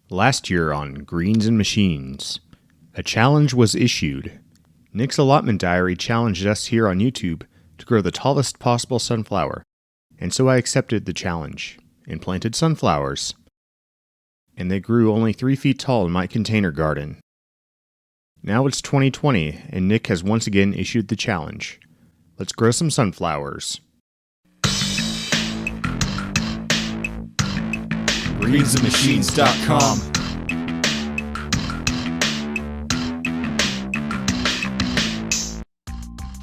Last year on Greens and Machines, a challenge was issued. Nick's allotment diary challenged us here on YouTube to grow the tallest possible sunflower, and so I accepted the challenge and planted sunflowers. And they grew only 3 feet tall in my container garden. Now it's 2020, and Nick has once again issued the challenge. Let's grow some sunflowers. greensandmachines.com.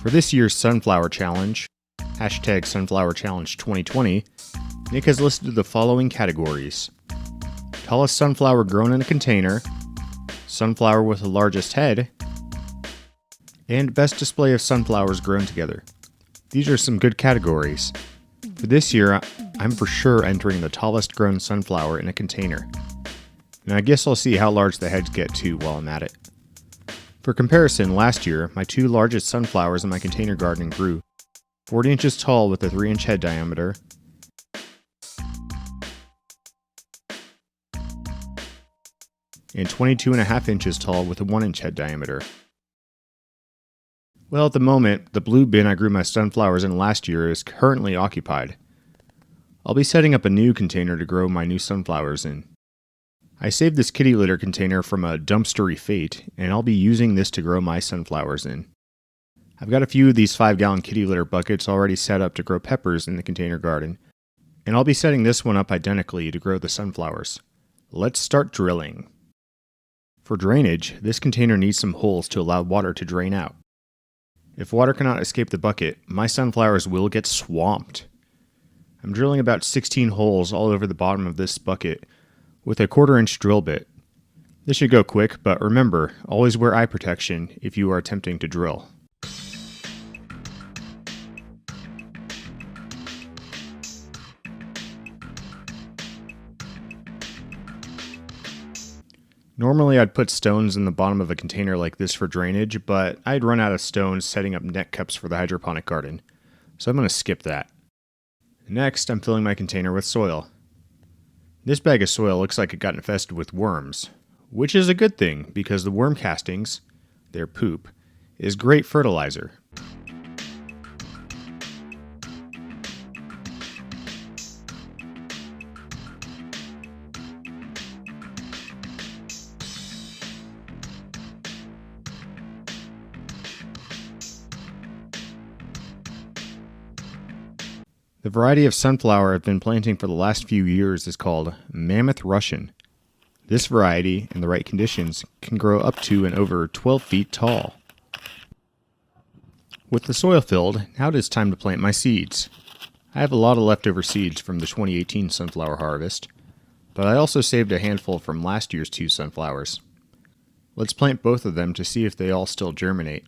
For this year's Sunflower Challenge, hashtag Sunflower Challenge 2020, Nick has listed the following categories: tallest sunflower grown in a container, sunflower with the largest head, and best display of sunflowers grown together. These are some good categories. For this year, I'm for sure entering the tallest grown sunflower in a container. And I guess I'll see how large the heads get too while I'm at it. For comparison, last year, my 2 largest sunflowers in my container garden grew 40 inches tall with a 3-inch head diameter, and 22.5 inches tall with a 1-inch head diameter. Well, at the moment, the blue bin I grew my sunflowers in last year is currently occupied. I'll be setting up a new container to grow my new sunflowers in. I saved this kitty litter container from a dumpstery fate, and I'll be using this to grow my sunflowers in. I've got a few of these 5-gallon kitty litter buckets already set up to grow peppers in the container garden, and I'll be setting this one up identically to grow the sunflowers. Let's start drilling. For drainage, this container needs some holes to allow water to drain out. If water cannot escape the bucket, my sunflowers will get swamped. I'm drilling about 16 holes all over the bottom of this bucket with a 1/4-inch drill bit. This should go quick, but remember, always wear eye protection if you are attempting to drill. Normally I'd put stones in the bottom of a container like this for drainage, but I'd run out of stones setting up net cups for the hydroponic garden, so I'm going to skip that. Next, I'm filling my container with soil. This bag of soil looks like it got infested with worms, which is a good thing because the worm castings, their poop, is great fertilizer. The variety of sunflower I've been planting for the last few years is called Mammoth Russian. This variety, in the right conditions, can grow up to and over 12 feet tall. With the soil filled, now it is time to plant my seeds. I have a lot of leftover seeds from the 2018 sunflower harvest, but I also saved a handful from last year's 2 sunflowers. Let's plant both of them to see if they all still germinate.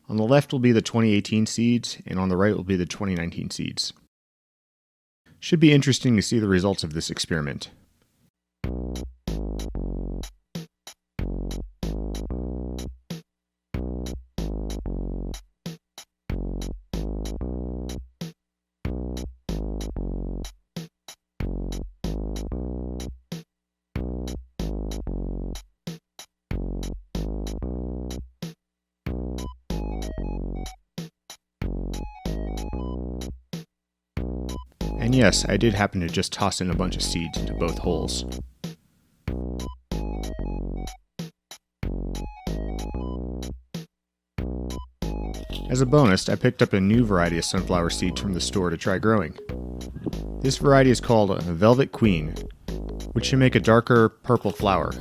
On the left will be the 2018 seeds, and on the right will be the 2019 seeds. Should be interesting to see the results of this experiment. And yes, I did happen to just toss in a bunch of seeds into both holes. As a bonus, I picked up a new variety of sunflower seeds from the store to try growing. This variety is called Velvet Queen, which should make a darker purple flower.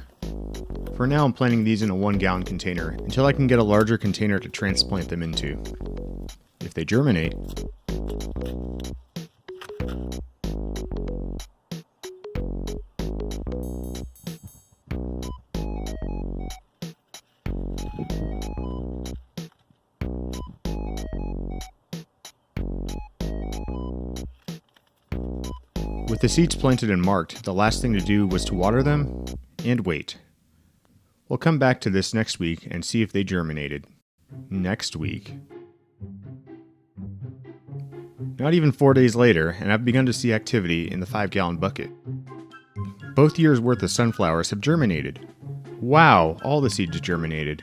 For now, I'm planting these in a 1-gallon container until I can get a larger container to transplant them into. If they germinate, with the seeds planted and marked, the last thing to do was to water them and wait. We'll come back to this next week and see if they germinated. Next week. Not even 4 days later, and I've begun to see activity in the 5-gallon bucket. Both years' worth of sunflowers have germinated. Wow, all the seeds germinated.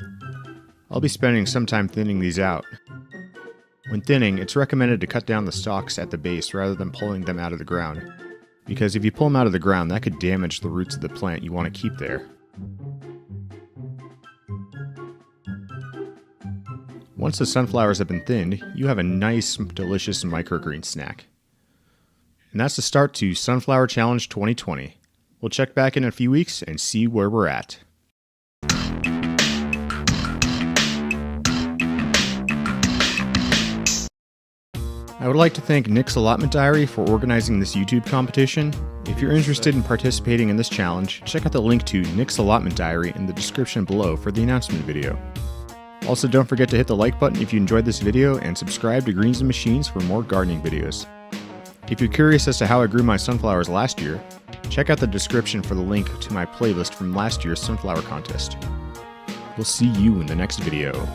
I'll be spending some time thinning these out. When thinning, it's recommended to cut down the stalks at the base rather than pulling them out of the ground, because if you pull them out of the ground, that could damage the roots of the plant you want to keep there. Once the sunflowers have been thinned, you have a nice, delicious microgreen snack. And that's the start to Sunflower Challenge 2020. We'll check back in a few weeks and see where we're at. I would like to thank Nick's Allotment Diary for organizing this YouTube competition. If you're interested in participating in this challenge, check out the link to Nick's Allotment Diary in the description below for the announcement video. Also, don't forget to hit the like button if you enjoyed this video and subscribe to Greens and Machines for more gardening videos. If you're curious as to how I grew my sunflowers last year, check out the description for the link to my playlist from last year's sunflower contest. We'll see you in the next video.